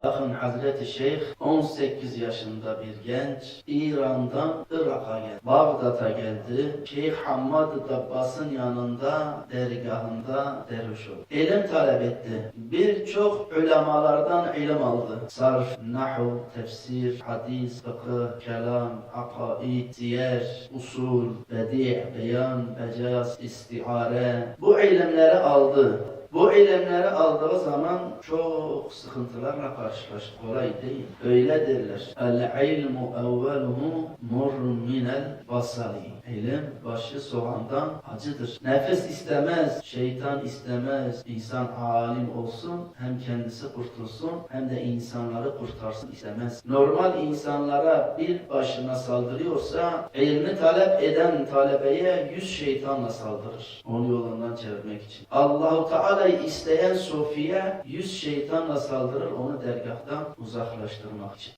Bakın Hazreti Şeyh 18 yaşında bir genç İran'dan Irak'a geldi. Bağdat'a geldi. Şeyh Hammad-ı Dabbas'ın yanında dergahında derviş oldu. İlim talep etti. Birçok ulemalardan ilim aldı. Sarf, nahu, tefsir, hadis, fıkıh, kelam, akaid, siyer, usul, bedi', beyan, mecaz, istiare. Bu ilimleri aldı. Bu ilimleri aldığı zaman çok sıkıntılarla karşılaştı. Kolay değil. Öyle derler. El-ilmu evveluhu murrun minel basari. İlim başı soğandan acıdır. Nefes istemez, şeytan istemez. İnsan alim olsun, hem kendisi kurtulsun hem de insanları kurtarsın istemez. Normal insanlara bir başına saldırıyorsa ilmi talep eden talebeye 100 şeytanla saldırır. Onu yolundan çevirmek için. Allahu Teala'yı isteyen sofiye 100 şeytanla saldırır onu dergahtan uzaklaştırmak için.